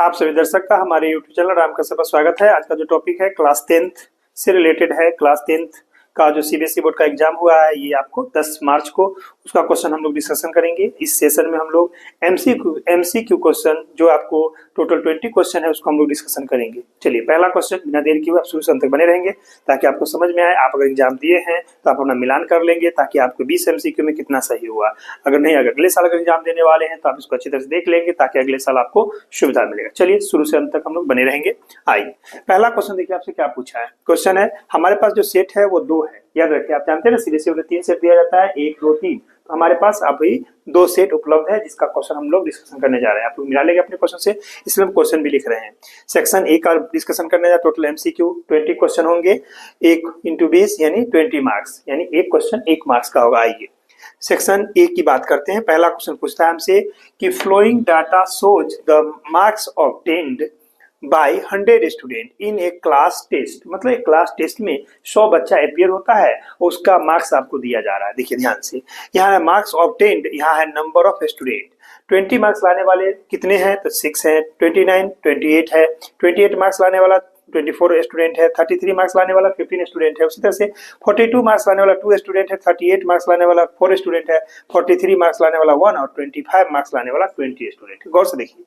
आप सभी दर्शक का हमारे YouTube चैनल राम का सबका स्वागत है। आज का जो टॉपिक है क्लास 10th से रिलेटेड है। क्लास 10th का जो सीबीएसई बोर्ड का एग्जाम हुआ है ये आपको 10 मार्च को उसका क्वेश्चन हम लोग डिस्कशन करेंगे। इस सेशन में हम लोग एमसीक्यू क्वेश्चन जो आपको टोटल 20 क्वेश्चन है उसको हम लोग डिस्कशन करेंगे। चलिए पहला क्वेश्चन बिना देर किए आप शुरू से अंत तक बने रहेंगे ताकि आपको समझ में आए। आप अगर एग्जाम दिए हैं तो आप अपना मिलान कर लेंगे ताकि आपको 20 एमसीक्यू में कितना सही हुआ। अगर नहीं अगले साल अगर एग्जाम देने वाले हैं तो आप इसको अच्छी तरह से देख लेंगे ताकि अगले साल आपको सुविधा मिलेगा। चलिए शुरू से अंत तक हम लोग बने रहेंगे। आइए पहला क्वेश्चन देखिए आपसे क्या पूछा है। क्वेश्चन है हमारे पास जो सेट है वो 2 है। याद रखिए आप जानते हैं ना सीबीएसई में 3 सेट दिया जाता है 1 2 3। तो हमारे पास अभी 2 सेट उपलब्ध है जिसका क्वेश्चन हम लोग डिस्कशन करने जा रहे हैं। आप लोग मिला लेंगे अपने क्वेश्चन से, इसलिए हम क्वेश्चन भी लिख रहे हैं। सेक्शन ए का डिस्कशन करने जा टोटल एमसीक्यू 20 क्वेश्चन होंगे। 1 × 20 यानी 20 मार्क्स, यानी एक क्वेश्चन 1 मार्क्स का होगा। आइए सेक्शन ए की बात करते हैं। पहला क्वेश्चन पूछता है हमसे कि following data shows the marks obtained by 100 student in a class test. मतलब एक क्लास टेस्ट में 100 बच्चा अपियर होता है, उसका मार्क्स आपको दिया जा रहा है। देखिए ध्यान से, यहाँ है मार्क्स ऑब्टेन्ड, यहाँ है नंबर ऑफ स्टूडेंट। 20 मार्क्स लाने वाले कितने हैं तो 6 है। 29 28 है। 28 मार्क्स लाने वाला 24 स्टूडेंट है। 33 मार्क्स लाने वाला 15 स्टूडेंट है। उसी तरह से 42 मार्क्स लाने वाला 2 स्टूडेंट है। 38 मार्क्स लाने वाला 4 स्टूडेंट है। 43 मार्क्स लाने वाला 1 और 25 मार्क्स लाने वाला 20 स्टूडेंट है। गौर से देखिए,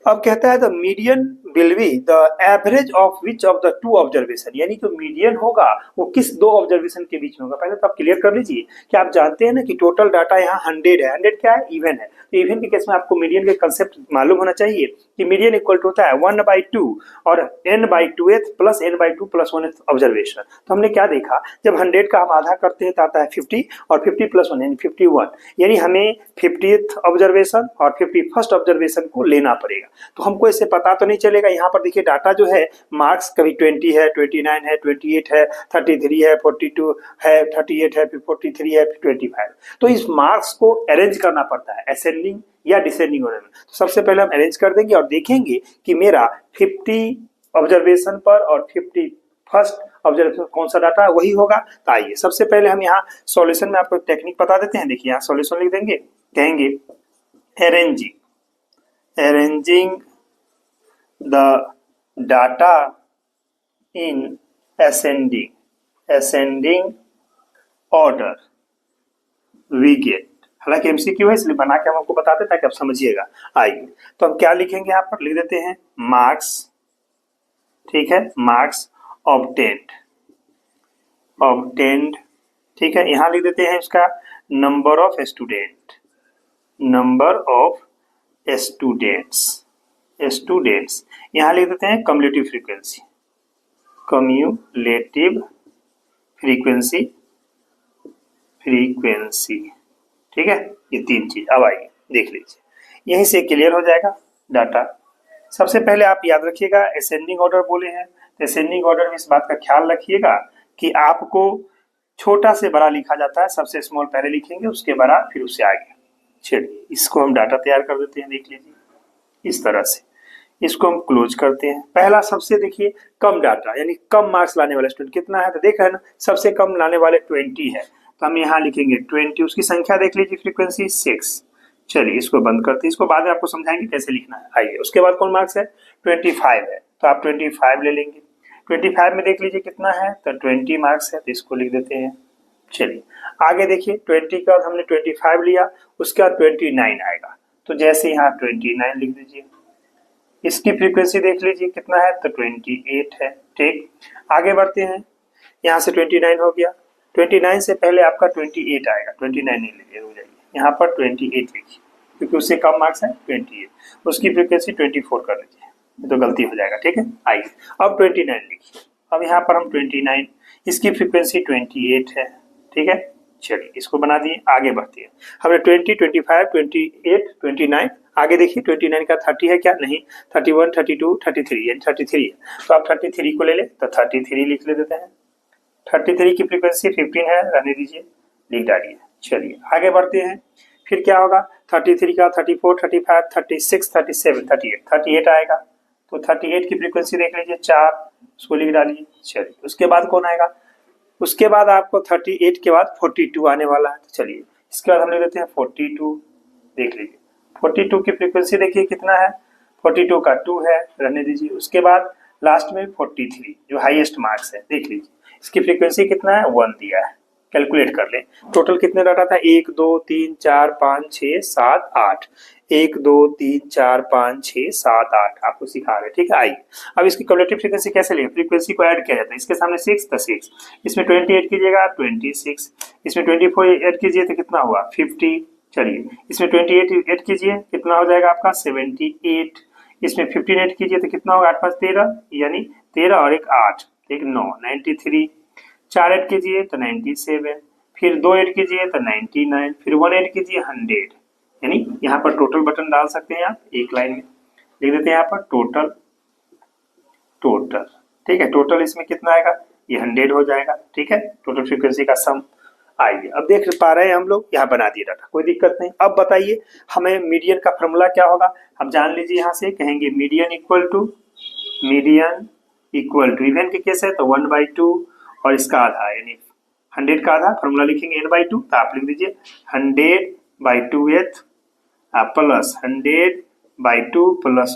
अब कहता है the median will be the average of which of the 2 observation, यानी जो मीडियन होगा वो किस 2 ऑब्जर्वेशन के बीच में होगा। पहले तो आप क्लियर कर लीजिए कि आप जानते हैं ना कि टोटल डाटा यहाँ 100 है। 100 क्या है? इवन है। तो इवन के केस में आपको मीडियन के कंसेप्ट मालूम होना चाहिए कि मीडियन इक्वल टू होता है 1/2 और n/2th plus n/2 plus 1th observation. तो हमने क्या देखा, जब 100 का हम आधा करते हैं तो आता है 50 और 50 प्लस 1 यानी 51, यानी हमें 50th ऑब्जर्वेशन और 51st ऑब्जर्वेशन को लेना पड़ेगा। तो हमको इससे पता तो नहीं चलेगा। यहाँ पर देखिए डाटा जो है मार्क्स कभी 20 है, 29 है, 28 है, 33 है, 42 है, 38 है, फिर 43 है, फिर 25। तो इस मार्क्स को अरेंज करना पड़ता है असेंडिंग या डिसेंडिंग ऑर्डर में। तो सबसे पहले हम अरेंज कर देंगे और देखेंगे कि मेरा 50 ऑब्जर्वेशन पर और 51st ऑब्जर्वेशन कौन सा डाटा है वही होगा। तो आइए सबसे पहले हम यहाँ सॉल्यूशन में आपको टेक्निक बता देते हैं। देखिए यहाँ सॉल्यूशन लिख देंगे, कहेंगे arranging the data in ascending order we get। हालांकि एमसीक्यू है इसलिए बना के हम आपको बताते ताकि आप समझिएगा। आइए तो हम क्या लिखेंगे, यहाँ पर लिख देते हैं मार्क्स, ठीक है, मार्क्स ऑब्टेन्ड, ठीक है। यहाँ लिख देते हैं इसका number of student, number of students, यहाँ लिख देते हैं कम्युलेटिव फ्रीक्वेंसी, ठीक है। ये 3 चीज अब आइए देख लीजिए, यहीं से क्लियर हो जाएगा डाटा। सबसे पहले आप याद रखिएगा असेंडिंग ऑर्डर बोले हैं तो असेंडिंग ऑर्डर में इस बात का ख्याल रखिएगा कि आपको छोटा से बड़ा लिखा जाता है। सबसे स्मॉल पहले लिखेंगे, उसके बड़ा, फिर उससे आगे। चलिए इसको हम डाटा तैयार कर देते हैं, देख लीजिए इस तरह से। इसको हम क्लोज करते हैं। पहला सबसे देखिए कम डाटा यानी कम मार्क्स लाने वाला स्टूडेंट कितना है तो देख रहे हैं ना, सबसे कम लाने वाले 20 है। तो हम यहाँ लिखेंगे 20, उसकी संख्या देख लीजिए फ्रीक्वेंसी 6। चलिए इसको बंद करते हैं, इसको बाद में आपको समझाएंगे कैसे लिखना है। आइए उसके बाद कौन मार्क्स है 25 है, तो आप 25 ले लेंगे। 25 में देख लीजिए कितना है तो 20 मार्क्स है, तो इसको लिख देते हैं। चलिए आगे देखिए 20 का हमने 25 लिया, उसके बाद 29 आएगा, तो जैसे यहाँ 29 लिख दीजिए। इसकी फ्रीक्वेंसी देख लीजिए कितना है तो 28 है, ठीक। आगे बढ़ते हैं, यहाँ से 29 हो गया, 29 से पहले आपका 28 आएगा, 29 नहीं लिखिए, हो जाइए यहाँ पर 28 लिखिए क्योंकि उससे कम मार्क्स है 28। उसकी फ्रीक्वेंसी 24 कर लीजिए, तो गलती हो जाएगा, ठीक है। आइए अब 29 लिखिए। अब यहाँ पर हम 29, इसकी फ्रीक्वेंसी 28 है, ठीक है। चलिए इसको बना दिए, आगे बढ़ते हैं। हमने 20, 25, 28, 29, आगे देखिए 29 का 30 है क्या? नहीं, 31, 32, 33 यानी 33 है, तो आप 33 को ले ले तो 33 लिख ले देते हैं। 33 की फ्रीक्वेंसी 15 है, रहने दीजिए, लिख डालिए। चलिए आगे बढ़ते हैं, फिर क्या होगा 33 का 34, 35, 36, 37, 38 आएगा, तो 38 की फ्रीक्वेंसी देख लीजिए 4, उसको लिख डालिए। चलिए उसके बाद कौन आएगा, उसके बाद आपको 38 के बाद 42 आने वाला है, तो चलिए इसके बाद हम लिख देते हैं 42, देख लीजिए 42 की फ्रीक्वेंसी देखिए कितना है 42 का 2 है, रहने दीजिए। उसके बाद लास्ट में 43 जो हाईएस्ट मार्क्स है, देख लीजिए इसकी फ्रीक्वेंसी कितना है, 1 दिया है। कैलकुलेट कर ले टोटल कितने डाटा था, 1 2 3 4 5 6 7 8, 1 2 3 4 5 6 7 8 आपको सिखा रहे, ठीक है। आइए अब इसकी क्युमुलेटिव फ्रीक्वेंसी कैसे लेंगे, फ्रीक्वेंसी को ऐड किया जाता है, इसके सामने 6 तो 6, इसमें 28 कीजिएगा 26, इसमें 24 ऐड कीजिए तो कितना हुआ 50, चलिए इसमें 28 ऐड कीजिए कितना हो जाएगा आपका 78, इसमें 15 ऐड कीजिए तो कितना होगा 8 5 13, यानी 13 और एक 8 एक 9 93, 4 ऐड कीजिए तो 97, फिर 2 ऐड कीजिए तो 99, फिर 1 ऐड कीजिए 100, यानी यहाँ पर टोटल बटन डाल सकते हैं आप, एक लाइन में लिख देते हैं यहाँ पर टोटल, टोटल, ठीक है। टोटल इसमें कितना आएगा, ये 100 हो जाएगा, ठीक है। टोटल फ्रीक्वेंसी का सम। आइए अब देख पा रहे हैं हम लोग, यहाँ बना दिए डाटा, कोई दिक्कत नहीं। अब बताइए हमें मीडियन का फॉर्मूला क्या होगा, हम जान लीजिए यहाँ से कहेंगे मीडियन इक्वल टू इवन के केस है तो 1/2 और इसका आधा यानी 100 का आधा, फॉर्मूला लिखेंगे n/2, तो आप लिख दीजिए 100/2 प्लस 100/2 प्लस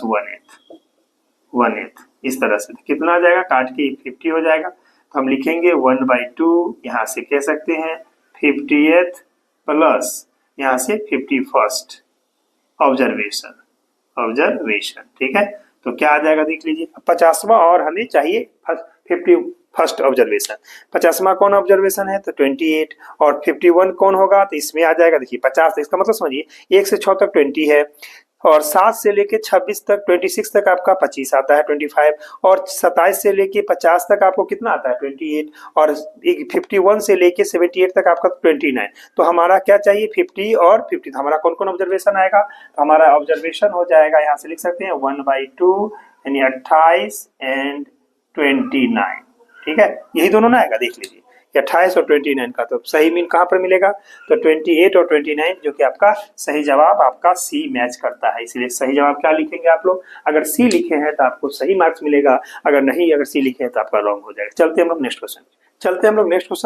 1/8 इस तरह से कितना आ जाएगा, काट के 50 हो जाएगा, तो हम लिखेंगे 1/2, यहाँ से कह सकते हैं 50th प्लस यहाँ से 51st ऑब्जर्वेशन, ठीक है। तो क्या आ जाएगा देख लीजिए, 50वां और हमें चाहिए 51st ऑब्जर्वेशन। 50वां कौन ऑब्जर्वेशन है तो 28, और 51 कौन होगा तो इसमें आ जाएगा, देखिए 50, इसका मतलब समझिए 1 से 6 तक 20 है, और 7 से लेके 26 तक 26 तक आपका 25 आता है 25, और 27 से लेके 50 तक आपको कितना आता है 28, और 51 से लेके 78 तक आपका 29। तो हमारा क्या चाहिए 50 और 50, तो हमारा कौन कौन ऑब्जर्वेशन आएगा, तो हमारा ऑब्जर्वेशन हो जाएगा, यहाँ से लिख सकते हैं 1/2 यानी 28 एंड 29, ठीक है। यही दोनों ना आएगा, देख लीजिए 28 और 29 का, तो सही मीन कहाँ पर मिलेगा, तो 28 और 29, जो कि आपका सही जवाब आपका सी मैच करता है। इसलिए सही जवाब क्या लिखेंगे आप लोग, अगर सी लिखे हैं तो आपको सही मार्क्स मिलेगा, अगर सी लिखे हैं तो आपका रॉन्ग हो जाएगा। चलते हम लोग नेक्स्ट क्वेश्चन,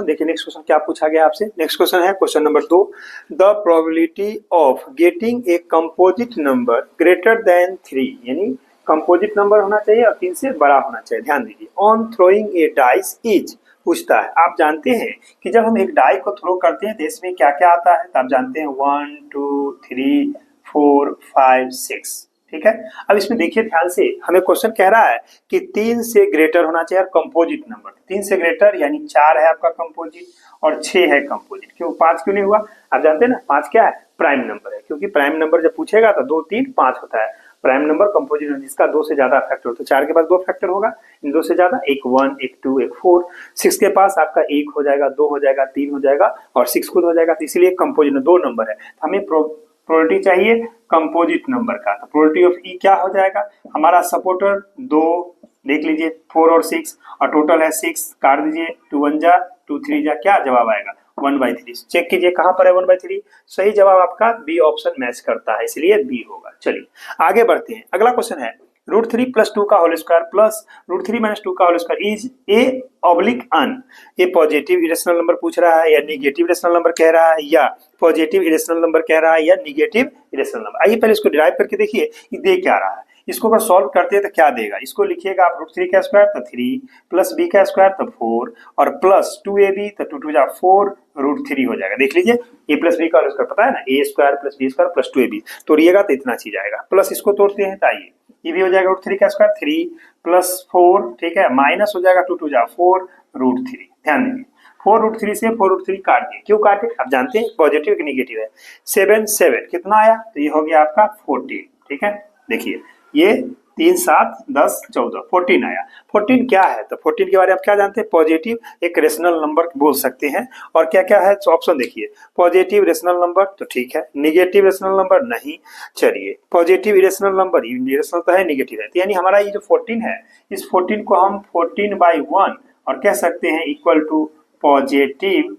देखिए नेक्स्ट क्वेश्चन क्या पूछा गया आपसे। नेक्स्ट क्वेश्चन है question number 2, the probability of getting a composite number greater than 3, यानी कंपोजिट नंबर होना चाहिए और 3 से बड़ा होना चाहिए। ध्यान दीजिए, on throwing A dice is पूछता है। आप जानते हैं कि जब हम एक डाई को थ्रो करते हैं तो इसमें क्या क्या आता है, तो आप जानते हैं 1 2 3 4 5 6, ठीक है। अब इसमें देखिए ध्यान से, हमें क्वेश्चन कह रहा है कि 3 से ग्रेटर होना चाहिए कंपोजिट नंबर, 3 से ग्रेटर यानी 4 है आपका कंपोजिट और 6 है कंपोजिट, क्यों 5 क्यों नहीं हुआ, आप जानते हैं ना 5 क्या है, प्राइम नंबर है, क्योंकि प्राइम नंबर जब पूछेगा तो 2 3 5 होता है। प्राइम नंबर कंपोजिट जिसका 2 से ज्यादा फैक्टर हो, तो 4 के पास 2 फैक्टर होगा, इन 2 से ज्यादा एक 1 एक 2 एक 4, 6 के पास आपका 1 हो जाएगा, 2 हो जाएगा, 3 हो जाएगा और 6 खुद हो जाएगा, तो इसलिए कंपोजिट 2 नंबर है। हमें प्रोबेबिलिटी चाहिए कंपोजिट नंबर का, तो प्रोबेबिलिटी ऑफ ई क्या हो जाएगा, हमारा सपोर्टर 2, देख लीजिए 4 और 6 और टोटल है 6, काट दीजिए 2 1 जा 2 3 जा, क्या जवाब आएगा 1/3। चेक कीजिए कहां पर है 1/3, सही जवाब आपका बी ऑप्शन मैच करता है, इसलिए बी होगा। चलिए आगे बढ़ते हैं, अगला क्वेश्चन है √3 + 2 का होल स्क्वायर प्लस √3 - 2 का होल स्क्वायर इज a/n। ये पॉजिटिव इरेशनल नंबर पूछ रहा है या निगेटिव इरेशनल नंबर कह रहा है, या पॉजिटिव इरेशनल नंबर कह रहा है या निगेटिव इरेशनल नंबर। आइए पहले इसको डिराइव करके देखिए ये दे क्या रहा है। इसको अगर सॉल्व करते हैं तो क्या देगा, इसको लिखिएगा आप √3 का स्क्वायर तो 3 प्लस b का स्क्वायर तो 4 और प्लस 2ab तो 2 2 जा 4 √3 हो जाएगा। देख लीजिए a प्लस b का स्क्वायर पता है ना, a square plus b square plus 2ab, तोड़िएगा तो इतना चीज आएगा, प्लस इसको तोड़ते हैं तो आइए ये भी हो जाएगा √3 का स्क्वायर 3 प्लस 4, ठीक है, माइनस हो जाएगा 2 2 जा 4 √3। ध्यान दीजिए 4 √3 से 4 √3 काट दिए, क्यों काटे आप जानते हैं पॉजिटिव की निगेटिव है। 7 7 कितना आया, तो ये हो गया आपका 14, ठीक है। देखिए ये 3 7 10 14 14 आया। 14 क्या है, तो 14 के बारे में आप क्या जानते हैं, पॉजिटिव एक रेशनल नंबर बोल सकते हैं, और क्या क्या है तो ऑप्शन देखिए, पॉजिटिव रेशनल नंबर तो ठीक है, निगेटिव रेशनल नंबर नहीं, चलिए पॉजिटिव इरेशनल नंबर, इरेशनल तो है निगेटिव है, तो यानी हमारा ये जो 14 है इस 14 को हम 14/1 और कह सकते हैं equal to positive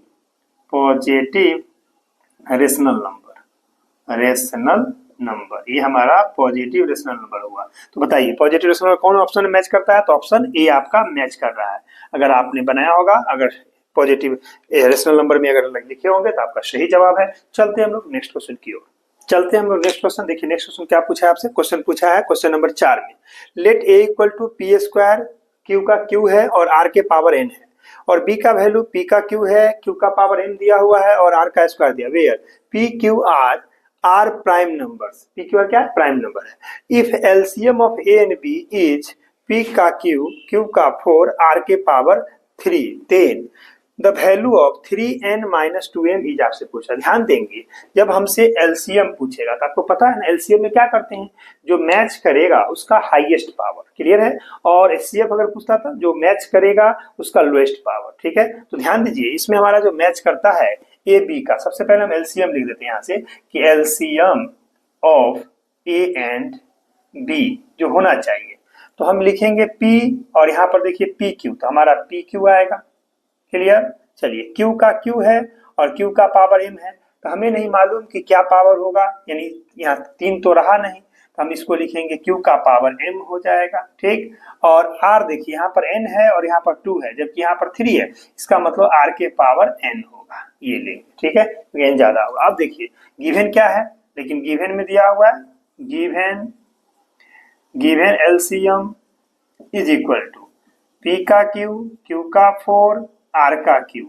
rational number, ये हमारा पॉजिटिव रेशनल नंबर हुआ। तो बताइए पॉजिटिव रेशनल नंबर कौन ऑप्शन मैच करता है, तो ऑप्शन ए आपका मैच कर रहा है। अगर आपने बनाया होगा, अगर पॉजिटिव रेशनल नंबर में अगर लिखे होंगे तो आपका सही जवाब है। चलते हैं हम लोग नेक्स्ट क्वेश्चन की ओर। चलते हैं हम लोग नेक्स्ट क्वेश्चन। देखिए नेक्स्ट क्वेश्चन क्या पूछा है आपसे, क्वेश्चन पूछा है क्वेश्चन नंबर 4 में, let A equal to P square, Q का क्यू है और आर के पावर एन है, और बी का वैल्यू पी का क्यू है, क्यू का पावर एन दिया हुआ है और आर का स्क्वायर दिया, where P Q R prime numbers, P Q R क्या है, प्राइम नंबर है। If LCM of A and B is P का क्यू, क्यू का 4, आर के power 3, then the value of 3n minus 2m is आपसे पूछा। ध्यान देंगे जब हमसे एलसीएम पूछेगा तो आपको पता है ना एलसीएम में क्या करते हैं, जो मैच करेगा उसका हाईएस्ट पावर, क्लियर है, और एचसीएफ अगर पूछता था जो मैच करेगा उसका लोएस्ट पावर, ठीक है। तो ध्यान दीजिए इसमें हमारा जो मैच करता है ए बी का, सबसे पहले हम एलसीएम लिख देते हैं यहाँ से कि LCM of A and B जो होना चाहिए, तो हम लिखेंगे P और यहाँ पर देखिए पी क्यू, तो हमारा पी क्यू आएगा, क्लियर। चलिए Q का Q है और Q का पावर M है, तो हमें नहीं मालूम कि क्या पावर होगा, यानी यहाँ 3 तो रहा नहीं, तो हम इसको लिखेंगे Q का पावर M हो जाएगा, ठीक। और R देखिए यहाँ पर N है और यहाँ पर 2 है, जबकि यहाँ पर 3 है, इसका मतलब R के पावर N होगा, ये लेंगे, ठीक है, N ज्यादा होगा। अब देखिए गिवन क्या है, लेकिन गिवन में दिया हुआ है given LCM is equal to P का Q, Q का 4, आर का क्यू,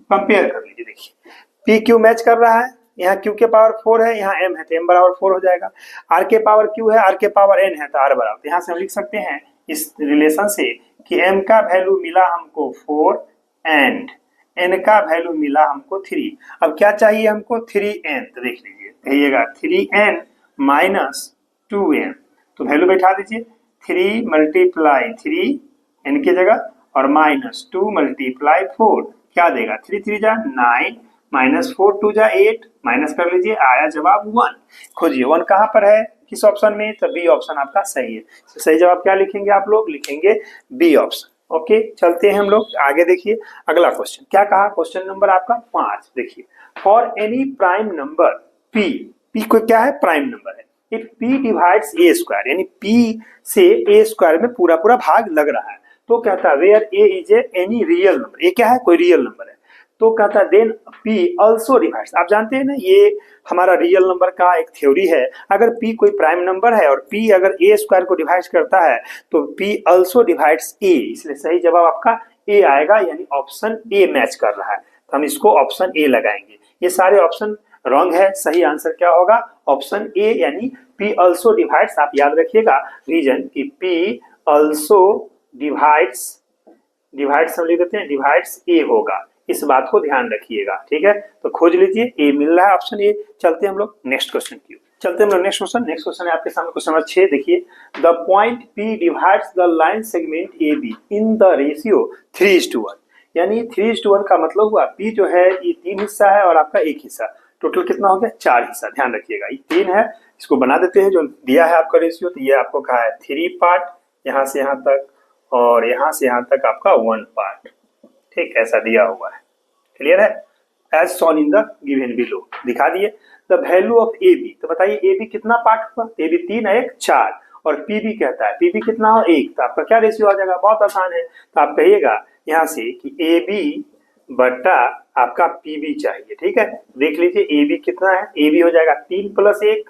कंपेयर कर लीजिए। देखिए पी क्यू मैच कर रहा है, यहाँ क्यू के पावर 4 है, यहाँ एम है तो एम बराबर 4 हो जाएगा, आर के पावर क्यू है, आर के पावर एन है तो आर बराबर, तो यहाँ से हम लिख सकते हैं इस रिलेशन से कि एम का वैल्यू मिला हमको 4 एंड एन का वैल्यू मिला हमको 3। अब क्या चाहिए हमको 3n, तो देख लीजिए कहिएगा 3n माइनस 2m, तो वैल्यू बैठा दीजिए 3 मल्टीप्लाई 3 n की जगह और माइनस 2 मल्टीप्लाई 4 क्या देगा, 3 3 जा 9 माइनस 4 2 जा 8, माइनस कर लीजिए आया जवाब 1। खोजिए 1 कहाँ पर है, किस ऑप्शन में, तो बी ऑप्शन आपका सही है। तो सही जवाब क्या लिखेंगे आप लोग, लिखेंगे बी ऑप्शन। ओके चलते हैं हम लोग आगे। देखिए अगला क्वेश्चन क्या कहा, क्वेश्चन नंबर आपका 5। देखिए for any prime number p, p को क्या है, प्राइम नंबर है, if p divides a square, यानी p से a स्क्वायर में पूरा पूरा भाग लग रहा है, तो कहता है where a is any real number, a क्या है, कोई रियल नंबर है, तो कहता है देन p आल्सो डिवाइड्स। आप जानते हैं ना ये हमारा रियल नंबर का एक थ्योरी है, अगर p कोई प्राइम नंबर है और p अगर a स्क्वायर को डिवाइड करता है तो p आल्सो डिवाइड्स a, इसलिए सही जवाब आपका a आएगा, यानी ऑप्शन a मैच कर रहा है, तो हम इसको ऑप्शन a लगाएंगे। ये सारे ऑप्शन रॉन्ग है, सही आंसर क्या होगा, ऑप्शन ए, यानी p आल्सो डिवाइड्स। आप याद रखिएगा रीजन कि p आल्सो डिवाइड्स हम लिख देते हैं डिवाइड्स ए होगा, इस बात को ध्यान रखिएगा, ठीक है। तो खोज लीजिए ए मिल रहा है ऑप्शन ए। चलते हम लोग नेक्स्ट क्वेश्चन की, चलते हम लोग नेक्स्ट क्वेश्चन है आपके सामने क्वेश्चन नंबर 6। देखिए the point P divides the line segment A be in the ratio 3:1, यानी 3:1 का मतलब हुआ पी जो है ये 3 हिस्सा है और आपका 1 हिस्सा, टोटल कितना हो गया 4 हिस्सा। ध्यान रखिएगा ये 3 है, इसको बना देते हैं जो दिया है आपका रेशियो, तो ये आपको कहा है 3 पार्ट, यहाँ से यहाँ तक और यहाँ से यहाँ तक आपका 1 पार्ट, ठीक ऐसा दिया हुआ है, क्लियर है, as shown in the given below दिखा दिए। The value of A B, तो बताइए ए बी कितना पार्ट हुआ, ए बी 3 है 1 4, और पी बी कहता है पी बी कितना हो 1, तो आपका क्या रेशियो आ जाएगा, बहुत आसान है, तो आप कहिएगा यहाँ से कि ए बी बटा आपका पी बी चाहिए, ठीक है। देख लीजिए ए बी कितना है, ए बी हो जाएगा 3 + 1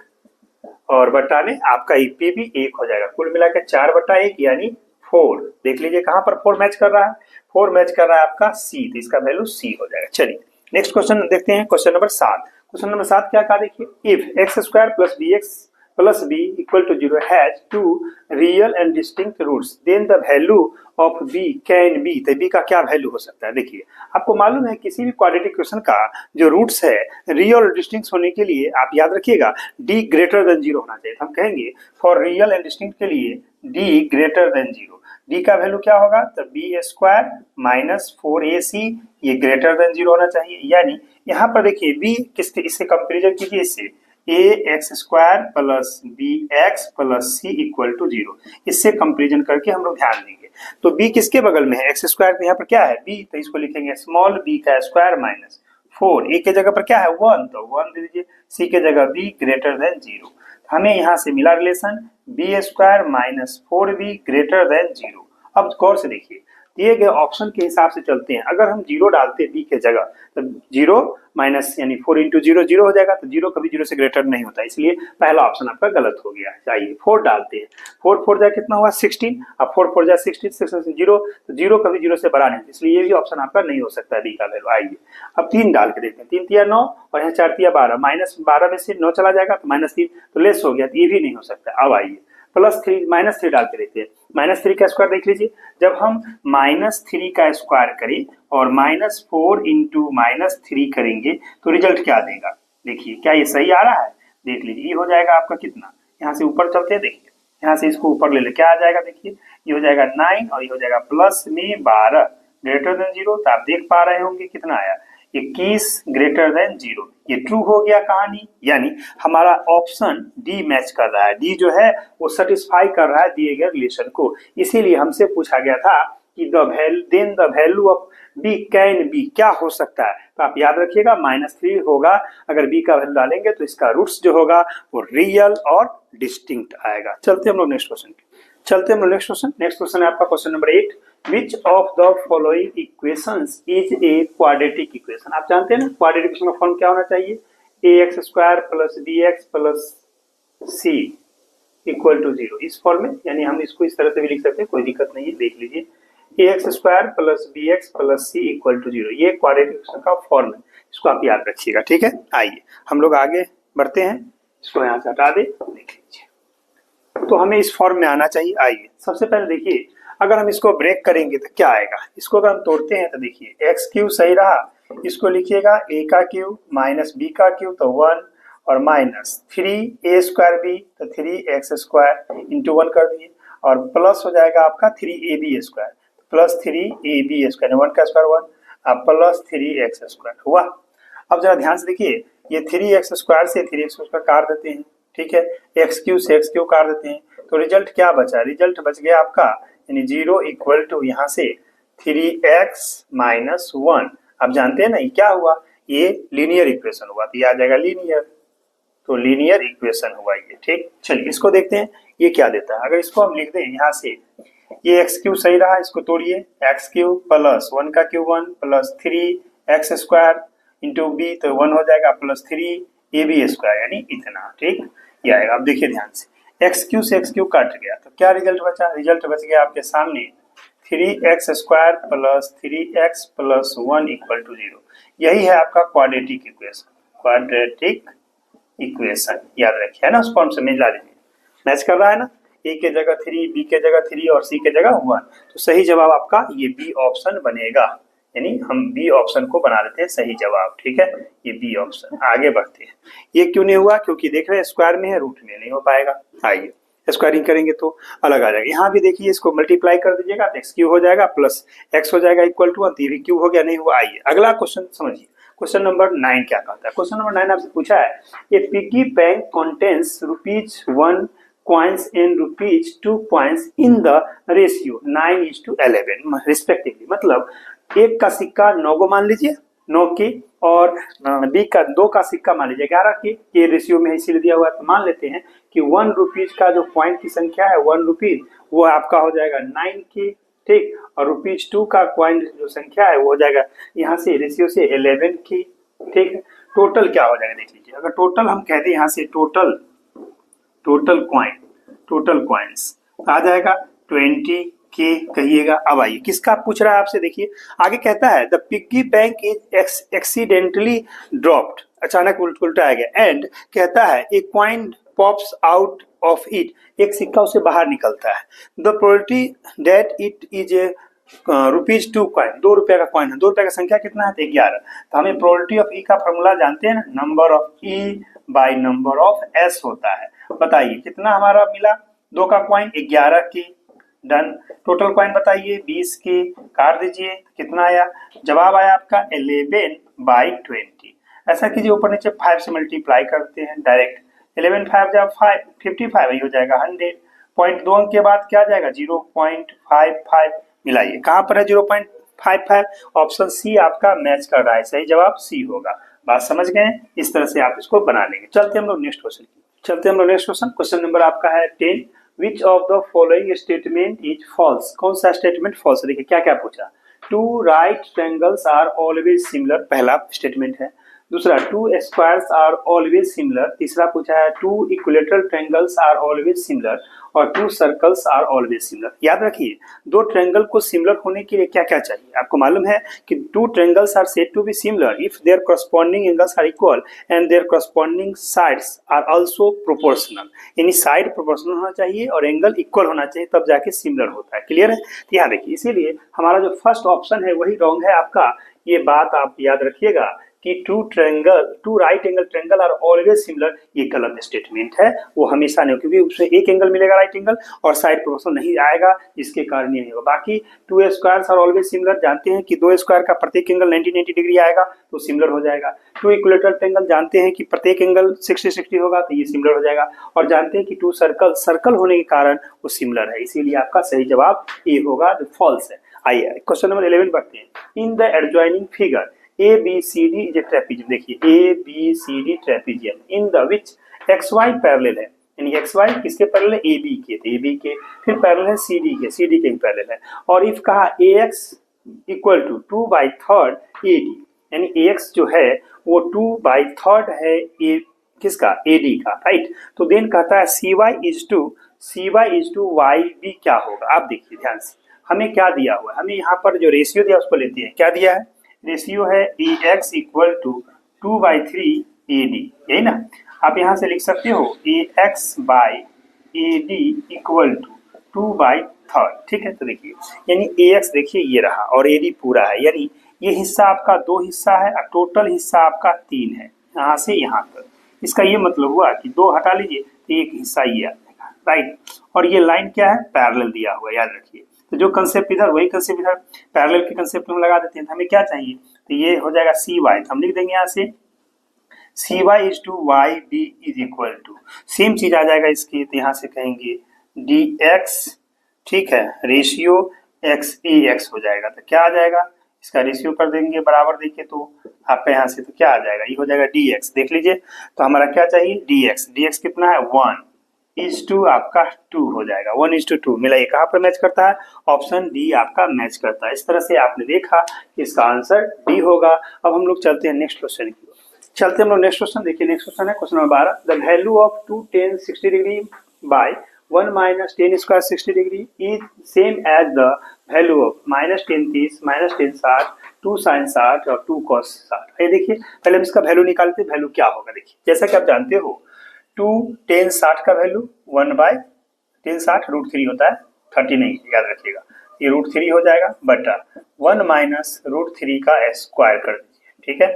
और बटा में आपका पी बी 1 हो जाएगा, कुल मिलाकर 4/1 यानी 4। देख लीजिए कहां पर 4 मैच कर रहा है, 4 मैच कर रहा है आपका सी, तो इसका वैल्यू सी हो जाएगा। चलिए नेक्स्ट क्वेश्चन देखते हैं, क्वेश्चन नंबर 7। क्वेश्चन नंबर 7 क्या कहा, देखिए if x² + bx + b = 0 has 2 real and distinct roots then the value of b can be, तो b का क्या वैल्यू हो सकता है। देखिए आपको मालूम है किसी भी क्वाड्रेटिक इक्वेशन का जो रूट्स है रियल और डिस्टिंक्ट होने के लिए आप याद रखिएगा d > 0 होना चाहिए, हम कहेंगे फॉर रियल एंड डिस्टिंक्ट के लिए d > 0, d का वैल्यू क्या होगा, तो b² - 4ac ये > 0 होना चाहिए, यानी यहाँ पर देखिए b किसके, इससे कंपेरिजन कीजिए, इससे ax² + bx + c = 0, इससे कंपेरिजन करके हम लोग ध्यान देंगे। तो b किसके बगल में है, x² तो यहाँ पर क्या है b, तो इसको लिखेंगे स्मॉल b² - 4, a के जगह पर क्या है 1, तो 1 दे दीजिए, c के जगह b > 0। हमें यहाँ से मिला रिलेशन b² - 4b > 0। अब गौर से देखिए दिए गए ऑप्शन के हिसाब से चलते हैं। अगर हम 0 डालते हैं बी के जगह तो 0 माइनस यानी 4 इंटू 0 0 हो जाएगा, तो 0 कभी 0 से ग्रेटर नहीं होता, इसलिए पहला ऑप्शन आपका गलत हो गया। चाहिए 4 डालते हैं, 4 4 जाए कितना हुआ 16, अब 4 4 जाए 16, 6 से 0, तो 0 कभी 0 से बड़ा नहीं, इसलिए ये भी ऑप्शन आपका नहीं हो सकता बी का वैल्यू। आइए अब 3 डाल के देखते हैं, 3 तिया 9 और यहाँ 4 तिया 12, माइनस 12 में से 9 चला जाएगा तो -3, तो लेस हो गया, तो ये भी नहीं हो सकता। अब आइए +3 -3 डाल के देखते हैं, -3 का स्क्वायर देख लीजिए, जब हम -3 का स्क्वायर करें और -4 इंटू -3 करेंगे तो रिजल्ट क्या देगा, देखिए क्या ये सही आ रहा है, देख लीजिए ये हो जाएगा आपका कितना, यहाँ से ऊपर चलते हैं, देखिए यहाँ से इसको ऊपर ले ले, क्या आ जाएगा देखिए ये हो जाएगा 9 और ये हो जाएगा प्लस में 12 ग्रेटर देन 0, तो आप देख पा रहे होंगे कितना आया 21 ग्रेटर देन 0, ये ट्रू हो गया कहानी, यानी हमारा ऑप्शन डी मैच कर रहा है, डी जो है वो सेटिस्फाई कर रहा है दिए गए रिलेशन को। इसीलिए हमसे पूछा गया था कि the value of B can be, क्या हो सकता है, तो आप याद रखिएगा -3 होगा, अगर बी का वैल्यू डालेंगे तो इसका रूट्स जो होगा वो रियल और डिस्टिंक्ट आएगा। चलते हम लोग नेक्स्ट क्वेश्चन नेक्स्ट क्वेश्चन है आपका question number 8, which of the following equations is a quadratic equation. आप जानते हैं ना क्वाड्रेटिक इक्वेशन का फॉर्म क्या होना चाहिए, ax square plus bx plus c equal to 0, इस फॉर्म में, यानी हम इसको इस तरह से भी लिख सकते हैं, कोई दिक्कत नहीं है, देख लीजिए ax square plus bx plus c equal to 0, ये क्वाड्रेटिक इक्वेशन का फॉर्म है, इसको आप याद रखिएगा। ठीक है, आइए हम लोग आगे बढ़ते हैं, इसको यहाँ से हटा दे, देख लीजिए तो हमें इस फॉर्म में आना चाहिए। आइए सबसे पहले देखिए, अगर हम इसको ब्रेक करेंगे तो क्या आएगा, इसको अगर हम तोड़ते हैं तो देखिए एक्स क्यूब सही रहा, इसको लिखिएगा a का क्यूब माइनस b का क्यूब तो 1 और माइनस 3a स्क्वायर b तो 3x स्क्वायर इंटू 1 कर दिए, और प्लस हो जाएगा आपका 3ab square plus 3ab square, 1 का स्क्वायर 1, अब प्लस 3x स्क्वायर हुआ। अब जरा ध्यान से देखिए, ये 3x स्क्वायर से 3x स्क्वायर काट देते हैं, ठीक है, एक्स क्यू से एक्स क्यू काट देते हैं, तो रिजल्ट क्या बचा, रिजल्ट बच गया आपका यानी 0 इक्वल टू यहाँ से 3x माइनस 1। आप जानते हैं ना ये क्या हुआ, ये लीनियर इक्वेशन हुआ, तो ये आ जाएगा लीनियर, तो लीनियर इक्वेशन हुआ ये। ठीक, चलिए इसको देखते हैं ये क्या देता है। अगर इसको हम लिख दें यहाँ से, ये एक्स क्यू सही रहा, इसको तोड़िए, एक्स क्यू प्लस 1 का cube 1 plus 3x square into B तो 1 हो जाएगा प्लस 3ab स्क्वायर यानी इतना। ठीक, ये आएगा। अब देखिए ध्यान से, एक्स क्यू से एक्स क्यू कट गया तो क्या रिजल्ट बचा, रिजल्ट बच गया आपके सामने 3x square plus 3x plus 1 equal to 0। यही है आपका क्वाड्रेटिक इक्वेशन, क्वाड्रेटिक इक्वेशन याद रखिए, है ना, उस फॉर्म से मिला लीजिए, मैच कर रहा है ना, a के जगह 3, b के जगह 3 और c के जगह 1, तो सही जवाब आपका ये बी ऑप्शन बनेगा, यानी हम बी ऑप्शन को बना लेते हैं सही जवाब। ठीक है, ये बी ऑप्शन। आगे बढ़ते हैं, ये क्यों नहीं हुआ, क्योंकि देख रहे हैं स्क्वायर में है, रूट में नहीं हो पाएगा। आइए स्क्वायरिंग करेंगे तो अलग आ जाएगा, यहाँ भी देखिए इसको मल्टीप्लाई कर दीजिएगा तो एक्स क्यू हो जाएगा प्लस एक्स हो जाएगा इक्वल टू 1, ये क्यू हो गया, नहीं हुआ। आइए अगला क्वेश्चन समझिए, क्वेश्चन नंबर 9 क्या कहता है। क्वेश्चन नंबर 9 आपसे पूछा है, ये piggy bank contains ₹1 coins and ₹2 coins in the ratio 9:11 respectively, मतलब एक का सिक्का 9 को मान लीजिए 9 की, और बी का 2 का सिक्का मान लीजिए 11 की, ये रेशियो में इसीलिए दिया हुआ है, तो मान लेते हैं कि ₹1 का जो पॉइंट की संख्या है ₹1 वो आपका हो जाएगा 9 की, ठीक, और ₹2 का कॉइन जो संख्या है वो हो जाएगा यहाँ से रेशियो से 11 की। ठीक है, टोटल क्या हो जाएगा देख लीजिए, अगर टोटल हम कहते हैं यहाँ से टोटल कॉइन्स आ जाएगा 20 के कहिएगा। अब आइए किसका पूछ रहा है आपसे, देखिए आगे कहता है the piggy bank is accidentally dropped, अचानक उल्टा आ गया, एंड कहता है a coin pops out of it, एक सिक्का उससे बाहर निकलता है, the probability that it is a ₹2 coin, ₹2 का कॉइन है, ₹2 का संख्या कितना है तो 11, तो हमें प्रोबेबिलिटी ऑफ ई का फॉर्मूला जानते हैं ना, number of E by number of S होता है। बताइए कितना हमारा मिला, 2 का कॉइन 11 की, डन। टोटल कॉइन बताइए 20 की, काट दीजिए कितना आया, जवाब आया आपका 11/20। ऐसा कीजिए ऊपर नीचे 5 से मल्टीप्लाई करते हैं डायरेक्ट, 11 5 जब 55 ही हो जाएगा 100, पॉइंट 2 अंक के बाद क्या जाएगा 0.55, मिलाइए कहाँ पर है 0.55, ऑप्शन सी आपका मैच कर रहा है, सही जवाब सी होगा। बात समझ गए, इस तरह से आप इसको बना लेंगे। चलते हम लोग नेक्स्ट क्वेश्चन, क्वेश्चन नंबर आपका है 10, which of the following statement is false, कौन सा स्टेटमेंट फॉल्स है। देखिए क्या क्या पूछा, two right triangles are always similar, पहला स्टेटमेंट है। दूसरा, two squares are always similar. तीसरा पूछा है two equilateral triangles are always similar, और two circles are always similar. याद रखिए, दो ट्रायंगल को सिमिलर होने के लिए क्या क्या चाहिए। आपको मालूम है कि two triangles are said to be similar if their corresponding angles are equal and their corresponding sides are also proportional. यानी साइड प्रोपोर्शनल होना चाहिए और एंगल इक्वल होना चाहिए, तब जाके सिमिलर होता है। क्लियर है। तो यहाँ देखिए, इसीलिए हमारा जो फर्स्ट ऑप्शन है वही रॉन्ग है आपका। ये बात आप याद रखिएगा कि two right angle triangle are always similar, ये गलत स्टेटमेंट है। वो हमेशा नहीं, क्योंकि उसमें एक एंगल मिलेगा राइट एंगल और साइड प्रोपोर्शनल नहीं आएगा, इसके कारण ये नहीं होगा। बाकी two squares are always similar, जानते हैं कि दो स्क्वायर का प्रत्येक एंगल 90 डिग्री आएगा तो सिमिलर हो जाएगा। टू इक्विलेटरल ट्रायंगल जानते हैं कि प्रत्येक एंगल 60 होगा तो ये सिमिलर हो जाएगा। और जानते हैं कि टू सर्कल होने के कारण वो सिमिलर है, इसीलिए आपका सही जवाब ए होगा, जो फॉल्स है। आइए क्वेश्चन नंबर 11 बढ़ते हैं। इन the adjoining figure ABCD is a trapezium। देखिए ABCD trapezium in the which XY parallel है, यानी XY किसके पैरेलल है, AB के, तो AB के, फिर पैरेलल है CD के, CD के भी पैरेलल है। और इफ कहा AX इक्वल टू 2/3 AD, यानी AX जो है वो 2/3 है A किसका, AD का, राइट। तो देन कहता है CY इज टू YB क्या होगा। आप देखिए ध्यान से, हमें क्या दिया हुआ है, हमें यहाँ पर जो रेशियो दिया उसको लेते हैं। क्या दिया है, रेशियो है AX इक्वल टू 2/3 AD, यही ना। आप यहाँ से लिख सकते हो AX by AD equal to 2/3, ठीक है। तो देखिए, यानी AX देखिए ये रहा और AD पूरा है, यानी ये हिस्सा आपका 2 हिस्सा है और टोटल हिस्सा आपका 3 है, यहाँ से यहाँ तक। इसका ये मतलब हुआ कि 2 हटा लीजिए तो एक हिस्सा ये आ जाएगा, राइट। और ये लाइन क्या है, पैरेलल दिया हुआ है, याद रखिए। तो जो कंसेप्ट इधर वही कंसेप्ट इधर, पैरेलल के कंसेप्ट में लगा देते हैं। तो हमें क्या चाहिए, तो ये हो जाएगा CY, तो हम लिख देंगे यहाँ से CY is to YB is equal to, same चीज आ जाएगा इसकी, तो यहाँ से कहेंगे DX, ठीक है, रेशियो XAX हो जाएगा। तो क्या आ जाएगा, इसका रेशियो कर देंगे बराबर, देखिए तो आपका यहाँ से तो क्या आ जाएगा, ये हो जाएगा DX, देख लीजिए। तो हमारा क्या चाहिए, DX कितना है, 1:2 आपका 2 हो जाएगा, 1:2 मिला। ये कहाँ पर मैच करता है, ऑप्शन डी आपका मैच करता है। इस तरह से आपने देखा कि इसका आंसर डी होगा। अब हम लोग चलते हैं नेक्स्ट क्वेश्चन की ओर। चलते हैं हम लोग नेक्स्ट क्वेश्चन, देखिए नेक्स्ट क्वेश्चन है question number 12। The value of 2 tan 60 degree by 1 - tan square 60 degree is same as the value of -tan 30 -tan 60 2 sin 60 और 2 cos 60। ये देखिए, पहले हम इसका वैल्यू निकालते हैं, वैल्यू क्या होगा। देखिए जैसा कि आप जानते हो 2 tan 60 का वैल्यू 1/tan 60 √3 होता है, 30 नहीं, याद रखिएगा। ये √3 हो जाएगा बटा 1 - √3 का स्क्वायर कर दीजिए, ठीक है।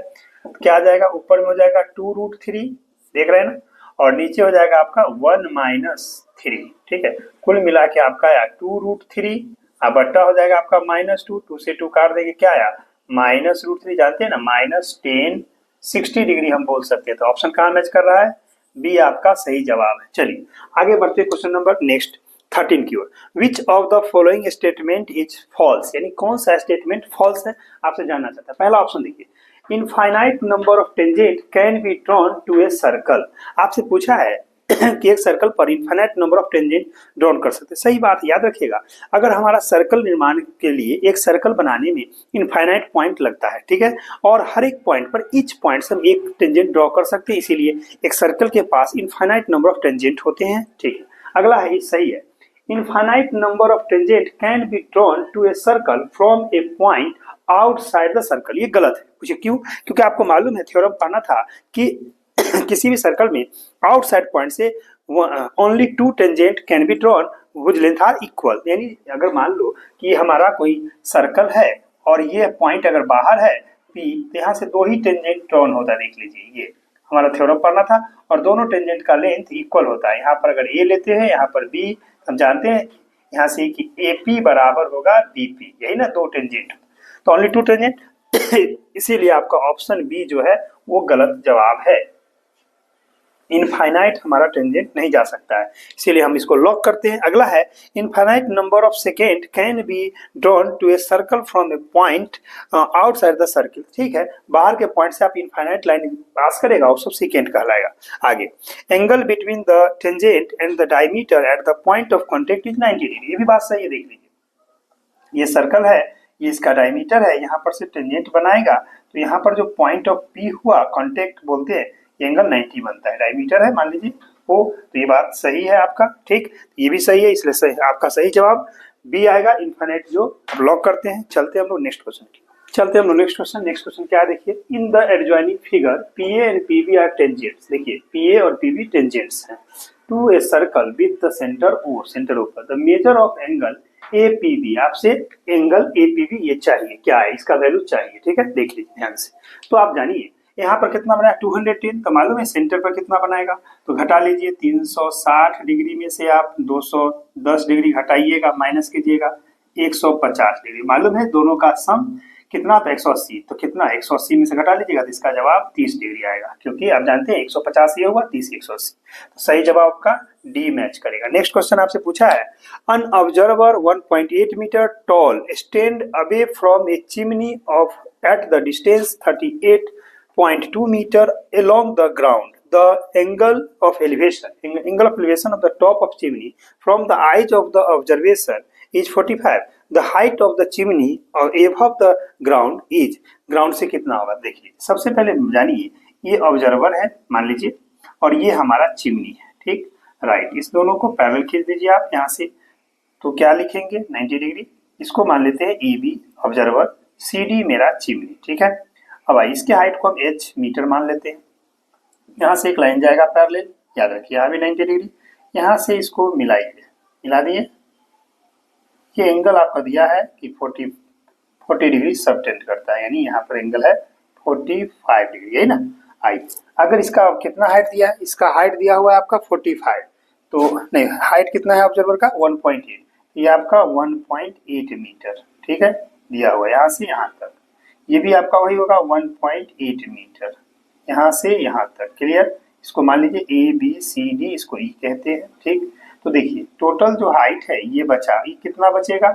क्या आ जाएगा, ऊपर में हो जाएगा 2√3, देख रहे हैं ना, और नीचे हो जाएगा आपका 1 - 3, ठीक है। कुल मिला के आपका आया 2√3 और बट्टा हो जाएगा आपका -2, 2 से 2 काट देंगे, क्या आया -√3, जानते हैं ना, -tan 60 डिग्री हम बोल सकते हैं। तो ऑप्शन कहाँ मैच कर रहा है, बी आपका सही जवाब है। चलिए आगे बढ़ते हैं क्वेश्चन नंबर नेक्स्ट 13 की ओर। Which of the following statement is false, यानी कौन सा स्टेटमेंट फॉल्स है, आपसे जानना चाहता है। पहला ऑप्शन देखिए, infinite number of tangent can be drawn to a circle. आपसे पूछा है कि एक सर्कल पर infinite number of tangent drawn कर सकते हैं। सही बात, याद रखिएगा, अगर हमारा सर्कल निर्माण के लिए एक सर्कल बनाने में इनफाइनाइट पॉइंट लगता है, ठीक है, और हर एक पॉइंट पर ईच पॉइंट से हम एक टेंजेंट ड्रॉ कर सकते हैं, इसीलिए एक सर्कल के पास इनफाइनाइट नंबर ऑफ टेंजेंट होते हैं, ठीक है। अगला है, सही है, infinite number of tangent can be drawn to a circle from a point outside the circle. ये गलत है, पूछिए क्यों, क्योंकि आपको मालूम है, थ्योरम पढ़ना था कि किसी भी सर्कल में आउटसाइड पॉइंट से only 2 tangent can be drawn which length are equal. यानी अगर मान लो कि हमारा कोई सर्कल है और ये पॉइंट अगर बाहर है P, तो यहाँ से 2 ही टेंजेंट ड्रॉन होता है, देख लीजिए, ये हमारा थ्योरम पढ़ना था, और दोनों टेंजेंट का लेंथ इक्वल होता है। यहाँ पर अगर A लेते हैं, यहाँ पर B, हम जानते हैं यहाँ से कि AP बराबर होगा BP, यही ना, 2 टेंजेंट, तो ओनली 2 टेंजेंट इसीलिए आपका ऑप्शन बी जो है वो गलत जवाब है। इनफाइनाइट हमारा टेंजेंट नहीं जा सकता है, इसीलिए हम इसको लॉक करते हैं। अगला है infinite number of secant can be drawn to a circle from a point outside the circle. ठीक है, बाहर के पॉइंट से आप इनफाइनाइट लाइन पास करेगा वो सब सेकेंड कहलाएगा। आगे angle between the tangent and the diameter at the point of contact is 90 degree. ये भी बात सही है, देख लीजिए ये सर्कल है, ये इसका डायमीटर है, यहाँ पर से टेंजेंट बनाएगा तो यहाँ पर जो पॉइंट ऑफ पी हुआ कॉन्टेक्ट बोलते हैं, ये एंगल 90 बनता है, डायमीटर है मान लीजिए ओ। तो ये बात सही है आपका, ठीक, ये भी सही है, इसलिए सही आपका सही जवाब बी आएगा इनफाइनाइट, जो लॉक करते हैं। चलते हैं हम लोग नेक्स्ट क्वेश्चन की, चलते हैं हम लोग नेक्स्ट क्वेश्चन। नेक्स्ट क्वेश्चन क्या है देखिए, in the adjoining figure PA and PB are tangents. देखिए पीए और पीबी टेंजेंट्स हैं to a circle with the centre O, centre ऊपर। The measure of angle APB, आपसे एंगल एपीबी ये चाहिए, क्या है इसका वैल्यू चाहिए, ठीक है, देख लीजिए ध्यान से। तो आप जानिए यहाँ पर कितना बना 210, तो मालूम है सेंटर पर कितना बनाएगा, तो घटा लीजिए 360 डिग्री में से आप 210 डिग्री घटाइएगा, माइनस कीजिएगा 150 डिग्री, मालूम है दोनों का सम कितना था 180, तो कितना 180 में से घटा लीजिएगा तो इसका जवाब 30 डिग्री आएगा, क्योंकि आप जानते हैं 150 ये हुआ 30 180, तो सही जवाब आपका डी मैच करेगा। नेक्स्ट क्वेश्चन आपसे पूछा है, an observer 1.8 metre tall stand away from a chimney of at the distance 38.2 meter along the ground. The angle of elevation of the top of chimney from the edge of the observation is 45. The height of the chimney above the ground is, ground से कितना होगा देखिए। सबसे पहले जानिए ये observer है मान लीजिए, और ये हमारा चिमनी है, ठीक, राइट। इस दोनों को पैरेलल खींच दीजिए आप यहाँ से, तो क्या लिखेंगे 90 डिग्री। इसको मान लेते हैं A B observer, C D मेरा चिमनी, ठीक है। अब आइए इसके हाइट को हम h मीटर मान लेते हैं, यहाँ से एक लाइन जाएगा पैरेलल, याद रखिए यहाँ भी 90 डिग्री, यहाँ से इसको मिलाइए, मिला दिए, ये एंगल आपका दिया है कि 40 डिग्री सबटेंड करता है, यानी यहाँ पर एंगल है 45 डिग्री, है ना। आइए अगर इसका कितना हाइट दिया है, इसका हाइट दिया हुआ है आपका 45, तो नहीं हाइट कितना है ऑब्जर्वर का 1.8, ये आपका 1.8 मीटर, ठीक है, दिया हुआ है यहाँ से यहाँ तक। ये भी आपका वही होगा 1.8 मीटर, यहाँ से यहाँ तक, क्लियर। इसको मान लीजिए ए बी सी डी, इसको ई कहते हैं, ठीक। तो देखिए टोटल जो हाइट है ये बचा, ये कितना बचेगा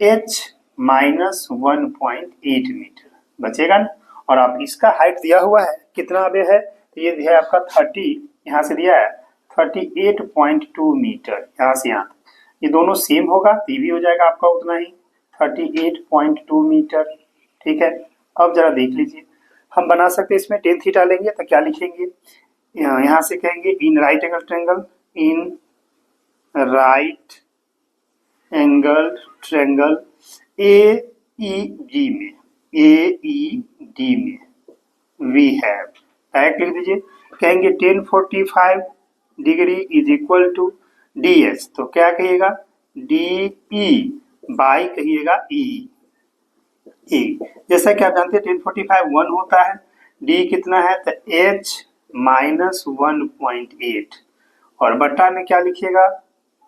h माइनस 1.8 मीटर बचेगा ना। और आप इसका हाइट दिया हुआ है कितना अबे है, तो ये दिया है आपका 30, यहाँ से दिया है 38.2 मीटर, यहाँ से यहाँ, ये दोनों सेम होगा तो ये भी हो जाएगा आपका उतना ही 38.2 मीटर, ठीक है। अब जरा देख लीजिए, हम बना सकते हैं इसमें टेन थीटा लेंगे तो क्या लिखेंगे, यहाँ से कहेंगे in right angle triangle, in right angle triangle A E D में वी हैव, डायरेक्ट लिख दीजिए, कहेंगे 1045 degree is equal to D H, तो क्या कहिएगा डी ई बाई कहिएगा ई, जैसा कि आप जानते हैं 1045 1 होता है, डी कितना है तो h माइनस 1.8 और बट्टा में क्या लिखिएगा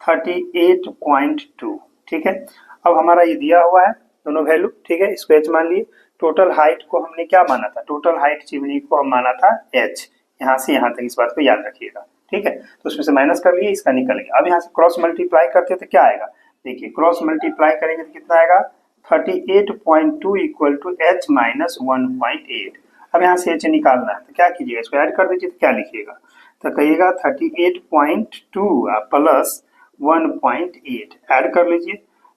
38.2, ठीक है। अब हमारा ये दिया हुआ है दोनों वैल्यू, ठीक है, इसको h मान लिए। टोटल हाइट को हमने क्या माना था, टोटल हाइट चिमनी को हम माना था h, यहाँ से यहाँ तक, इस बात को याद रखिएगा, ठीक है। तो उसमें से माइनस कर लिए, इसका निकल गया। अब यहाँ से क्रॉस मल्टीप्लाई करते तो क्या आएगा, देखिए क्रॉस मल्टीप्लाई करेंगे तो कितना आएगा 38.2 इक्वल टू h माइनस 1.8। अब यहाँ से h निकालना है तो क्या कीजिएगा, इसको ऐड कर दीजिए, तो क्या लिखिएगा, तो कहिएगा 38.2 प्लस 1.8 ऐड कर लीजिए,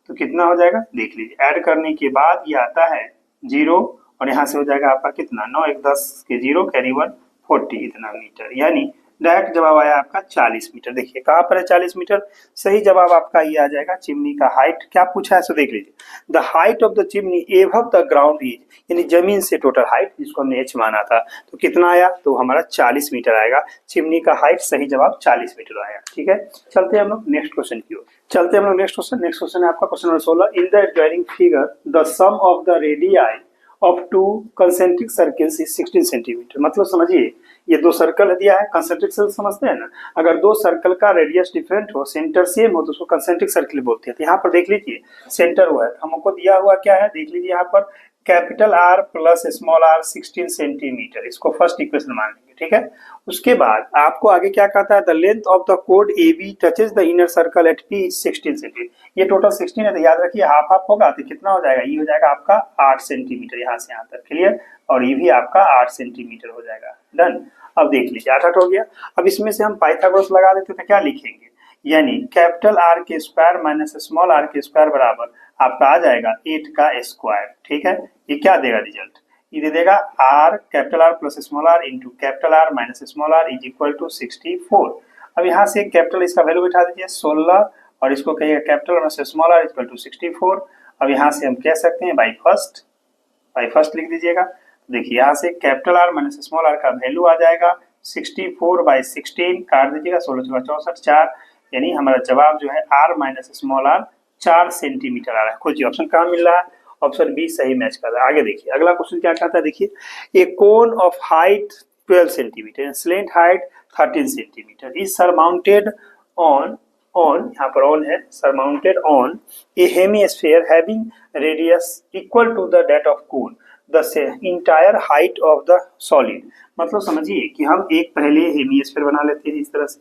तो कितना हो जाएगा देख लीजिए। ऐड करने के बाद ये आता है 0 और यहाँ से हो जाएगा आपका कितना 9 1 10 के 0 कैरी 1 40 इतना मीटर, यानी डायरेक्ट जवाब आया आपका 40 मीटर। देखिए कहाँ पर है 40 मीटर, सही जवाब आपका ये आ जाएगा। चिमनी का हाइट क्या पूछा है सो देख लीजिए, the height of the chimney above the ground is, यानी जमीन से टोटल हाइट जिसको हमने h माना था, तो कितना आया, तो हमारा 40 मीटर आएगा। चिमनी का हाइट सही जवाब 40 मीटर आया, ठीक है। चलते हैं हम लोग नेक्स्ट क्वेश्चन की ओर, चलते हैं हम लोग नेक्स्ट क्वेश्चन है आपका question number 16, in the adjoining figure the sum of the radii of two concentric circles is 16 centimetre. मतलब समझिए ये दो सर्कल दिया है, कंसेंट्रिक सर्कल समझते हैं ना, अगर दो सर्कल का रेडियस डिफरेंट हो सेंटर सेम हो तो उसको कंसेंट्रिक सर्कल बोलते हैं। तो यहाँ पर देख लीजिए सेंटर हुआ है, हमको दिया हुआ क्या है देख लीजिए, यहाँ पर capital R plus small r 16 centimetre, इसको फर्स्ट इक्वेशन मान लेंगे, ठीक है। उसके बाद आपको आगे क्या कहता है, द लेंथ ऑफ द कोड A B touches the inner circle at P 16 centimetre. ये टोटल 16 है तो याद रखिए हाफ हाफ होगा तो कितना हो जाएगा, ये हो जाएगा आपका 8 सेंटीमीटर यहाँ से यहाँ तक, क्लियर। और ये भी आपका 8 सेंटीमीटर हो जाएगा, डन। अब देख लीजिए 8 हो गया। अब इसमें से हम पाइथागोरस लगा देते तो क्या लिखेंगे, यानी कैपिटल आर के स्क्वायर माइनस स्मॉल आर के स्क्वायर बराबर आपका आ जाएगा 8 का स्क्वायर, ठीक है। ये क्या देगा रिजल्ट, ये दे देगा R capital R plus small R into capital R minus small R is equal to 64। अब यहाँ से कैपिटल इसका वैल्यू बिठा दीजिए 16 और इसको कहिएगा capital minus small R equal to 64। अब यहाँ से हम कह सकते हैं बाई फर्स्ट लिख दीजिएगा। देखिए यहाँ से capital R minus small R का वैल्यू आ जाएगा 64/16, काट दीजिएगा 16 64 4, यानी हमारा जवाब जो है R minus small R 4 centimetre आ रहा है। खोजिए ऑप्शन कहाँ मिल रहा है, ऑप्शन बी सही मैच कर रहा है। आगे देखिए अगला क्वेश्चन क्या कहता है, देखिए a cone of height 12 centimetre and slant height 13 centimetre is surmounted on यहाँ पर ऑन है, surmounted on a hemisphere having radius equal to the that of cone the entire height of the solid. मतलब समझिए कि हम एक पहले hemisphere बना लेते हैं इस तरह से,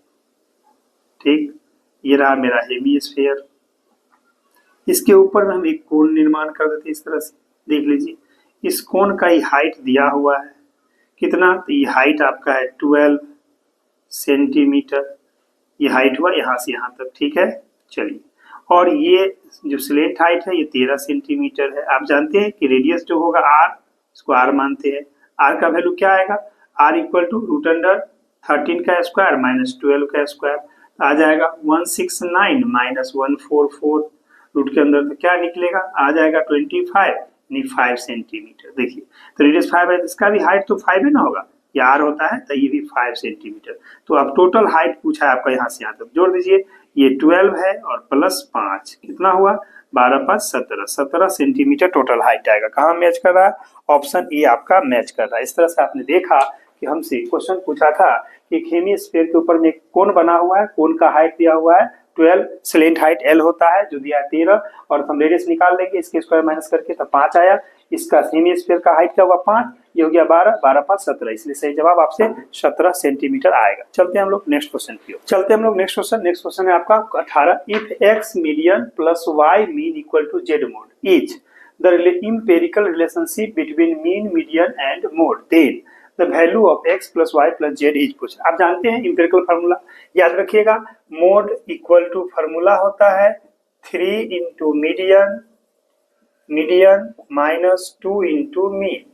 ठीक, ये रहा मेरा हेमिस्फीयर, इसके ऊपर में हम एक कोण निर्माण कर देते हैं इस तरह से। देख लीजिए इस कोण का ही हाइट दिया हुआ है कितना, तो ये हाइट आपका है 12 सेंटीमीटर, ये हाइट हुआ यहाँ से यहाँ तक, ठीक है। चलिए और ये जो स्लेंट हाइट है ये 13 सेंटीमीटर है। आप जानते हैं कि रेडियस जो होगा आर, इसको आर मानते हैं, आर का वैल्यू क्या आएगा, R equal to root under 13 का स्क्वायर माइनस 12 का स्क्वायर, आ जाएगा 169 माइनस 144, रूट के अंदर तो क्या निकलेगा, आ जाएगा 25 यानी 5 सेंटीमीटर। देखिए तो रेडियस 5 है, इसका भी हाइट तो 5 ही ना होगा, ये आर होता है तो ये भी 5 सेंटीमीटर। तो अब टोटल हाइट पूछा है आपका यहाँ से यहाँ तक, जोड़ दीजिए, ये 12 है और प्लस 5 कितना हुआ, 12 5 17 सेंटीमीटर टोटल हाइट आएगा। कहाँ मैच कर रहा है, ऑप्शन ए आपका मैच कर रहा है। इस तरह से आपने देखा कि हमसे क्वेश्चन पूछा था कि एक हेमिस्फीयर के ऊपर में एक कोन बना हुआ है, कोन का हाइट दिया हुआ है 12, स्लेंट हाइट L होता है जो दिया है 13, और हम रेडियस निकाल लेंगे इसके स्क्वायर माइनस करके तो 5 आया। इसका हेमिस्फीयर का हाइट क्या हुआ 5, ये हो गया 12, 12 5 17, इसलिए सही जवाब आपसे 17 सेंटीमीटर आएगा। चलते हैं हम लोग नेक्स्ट क्वेश्चन की ओर। चलते हैं हम लोग नेक्स्ट क्वेश्चन है आपका 18, if x median plus y mean equal to z mode is the empirical relationship between mean, median and mode, then the value of x plus y plus z is पूछा। आप जानते हैं empirical formula, याद रखिएगा, mode equal to formula होता है 3 into median minus 2 into mean,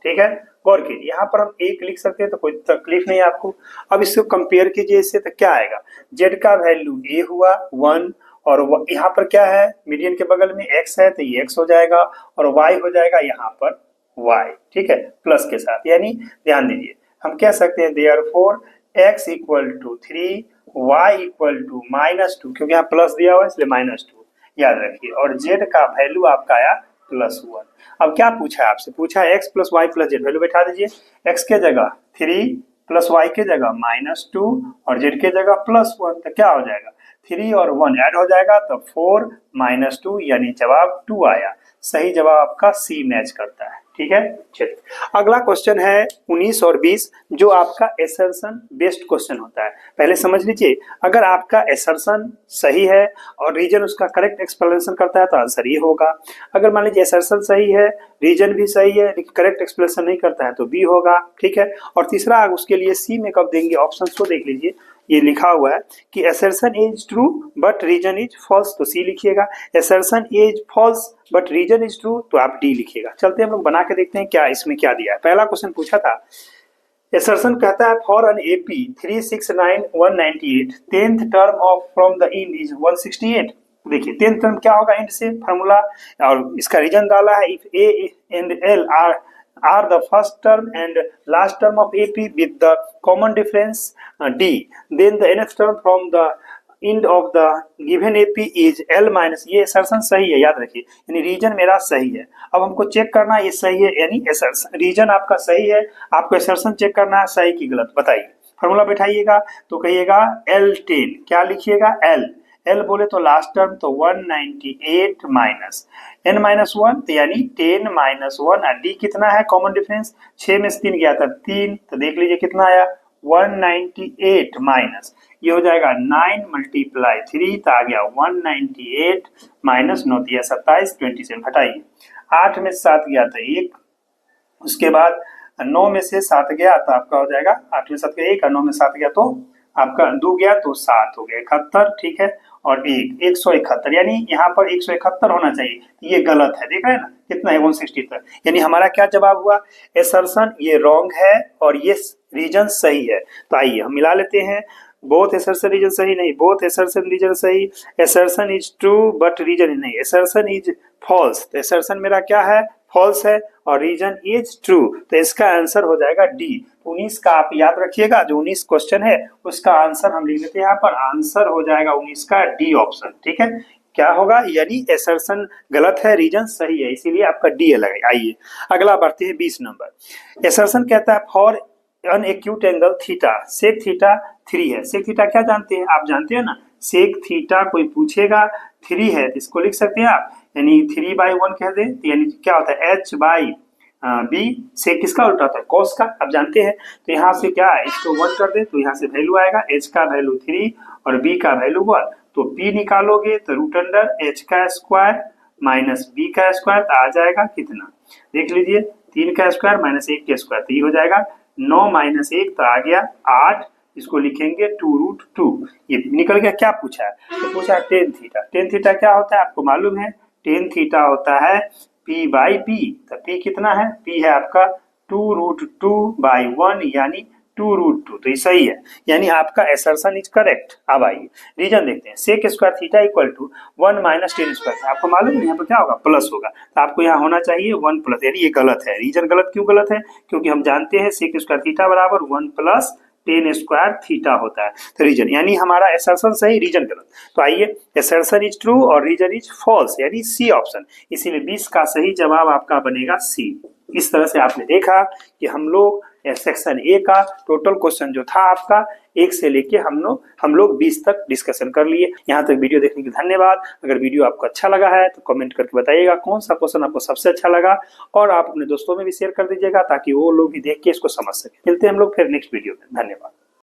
ठीक है। गौर कीजिए यहाँ पर हम एक लिख सकते हैं तो कोई तकलीफ नहीं है आपको। अब इसको कंपेयर कीजिए इससे तो क्या आएगा, z का वैल्यू a हुआ 1 और यहाँ पर क्या है, मीडियन के बगल में x है तो ये x हो जाएगा और y हो जाएगा यहाँ पर y, ठीक है, प्लस के साथ। यानी ध्यान दीजिए हम कह सकते हैं therefore x equal to 3 y equal to -2, क्योंकि यहाँ प्लस दिया हुआ है इसलिए -2 याद रखिए, और z का वैल्यू आपका आया +1। अब क्या पूछा है आपसे, पूछा है x plus Y plus Z, value बैठा दीजिए, x के जगह 3 प्लस y के जगह -2 और z के जगह +1, तो क्या हो जाएगा 3 और 1 ऐड हो जाएगा तो 4 -2 यानी जवाब 2 आया। सही जवाब आपका सी मैच करता है, ठीक है। चलिए अगला क्वेश्चन है 19 और 20 जो आपका एसर्शन बेस्ड क्वेश्चन होता है। पहले समझ लीजिए, अगर आपका एसर्शन सही है और रीजन उसका करेक्ट एक्सप्लेनेशन करता है तो आंसर ये होगा। अगर मान लीजिए एसर्शन सही है, रीजन भी सही है लेकिन करेक्ट एक्सप्लेनेशन नहीं करता है तो बी होगा, ठीक है। और तीसरा उसके लिए सी में कब देंगे, ऑप्शन को देख लीजिए, ये लिखा हुआ है कि assertion is true but reason is false, तो सी लिखिएगा। assertion is false but reason is true, तो आप डी लिखिएगा। चलते हम लोग बना के देखते हैं क्या इसमें क्या दिया है। पहला क्वेश्चन पूछा था, assertion कहता है for an AP 369,198 10th term of from the end is 168। देखिए 10th टर्म क्या होगा इंड से फार्मूला, और इसका रीजन डाला है if A and L are the first term and last term of AP with the common difference D, then the nth term from the end of the given AP is L minus, ये assertion सही है याद रखिए, यानी reason मेरा सही है। अब हमको चेक करना है ये सही है, यानी assertion रीजन आपका सही है, आपको assertion चेक करना है सही की गलत, बताइए। फार्मूला बैठाइएगा तो कहिएगा L10, क्या लिखिएगा L बोले तो लास्ट टर्म तो 198 माइनस n-1 तो यानी 10 - 1, डी कितना है कॉमन डिफरेंस, 6 में से 3 गया था 3, तो देख लीजिए कितना आया 198 माइनस ये हो जाएगा 9 मल्टीप्लाई 3 तो आ गया 198 माइनस 9 दिया 27 27 हटाइए 8 में 7 गया था 1, उसके बाद 9 में से 7 गया तो आपका हो जाएगा 8 में 7 गया 1 और 9 में 7 गया तो आपका 2 गया तो 7 हो गया 71, ठीक है। और 171 यानी यहाँ पर 171 होना चाहिए, ये गलत है, देख रहे हैं ना कितना है 163, यानी हमारा क्या जवाब हुआ, एसर्शन ये रॉन्ग है और ये रीजन सही है। तो आइए हम मिला लेते हैं, बोथ एसर्शन रीजन सही नहीं, बोथ एसर्शन रीजन सही, assertion is true but reason नहीं, एसर्शन इज फॉल्स, तो एसर्शन मेरा क्या है फॉल्स है और रीजन इज ट्रू, तो इसका आंसर हो जाएगा डी। 19 का आप याद रखिएगा, जो 19 क्वेश्चन है उसका आंसर हम लिख देते हैं यहाँ पर, आंसर हो जाएगा 19 का डी ऑप्शन, ठीक है। क्या होगा, यानी एसर्शन गलत है रीजन सही है, इसीलिए आपका डी लगेगा। आइए अगला बढ़ते हैं 20 नंबर। एसर्शन कहता है for an acute angle theta sec theta 3 है। सेक थीटा क्या जानते हैं, आप जानते हैं ना, सेक थीटा कोई पूछेगा 3 है तो इसको लिख सकते हैं आप, यानी 3/1 कह दे, यानी क्या होता है h/b, सेक किसका उल्टा होता है cos का, आप जानते हैं। तो यहाँ से क्या है, इसको 1 कर दे तो यहाँ से वैल्यू आएगा, h का वैल्यू 3 और b का वैल्यू 1, तो p निकालोगे तो √h का स्क्वायर माइनस b का स्क्वायर तो आ जाएगा कितना, देख लीजिए 3 का स्क्वायर माइनस 1 का स्क्वायर, तो ये हो जाएगा 9 माइनस 1 तो आ गया 8, इसको लिखेंगे 2√2। ये निकल गया, क्या पूछा है, तो पूछा है टेन थीटा। टेन थीटा क्या होता है आपको मालूम है, टेन थीटा होता है p/p, तो p कितना है, p है आपका 2√2/1 यानी 2√2, तो ये सही है, यानी आपका एसर्शन इज करेक्ट। अब आइए रीजन देखते हैं, sec square theta equal to 1 minus tan square, आपको मालूम है यहाँ पर क्या होगा प्लस होगा, तो आपको यहाँ होना चाहिए 1 प्लस, यानी ये गलत है। रीजन गलत क्यों गलत है, क्योंकि हम जानते हैं सेक स्क्वायर थीटा बराबर 1 प्लस टेन स्क्वायर थीटा होता है, तो रीजन यानी हमारा एसर्शन सही रीजन गलत। तो आइए एसर्शन इज ट्रू और रीजन इज फॉल्स, यानी सी ऑप्शन, इसीलिए 20 का सही जवाब आपका बनेगा सी। इस तरह से आपने देखा कि हम लोग सेक्शन ए का टोटल क्वेश्चन जो था आपका 1 से लेके हम लोग 20 तक डिस्कशन कर लिए। यहाँ तक वीडियो देखने के लिए धन्यवाद। अगर वीडियो आपको अच्छा लगा है तो कमेंट करके बताइएगा कौन सा क्वेश्चन आपको सबसे अच्छा लगा, और आप अपने दोस्तों में भी शेयर कर दीजिएगा ताकि वो लोग भी देख के इसको समझ सके। मिलते हैं हम लोग फिर नेक्स्ट वीडियो में, धन्यवाद।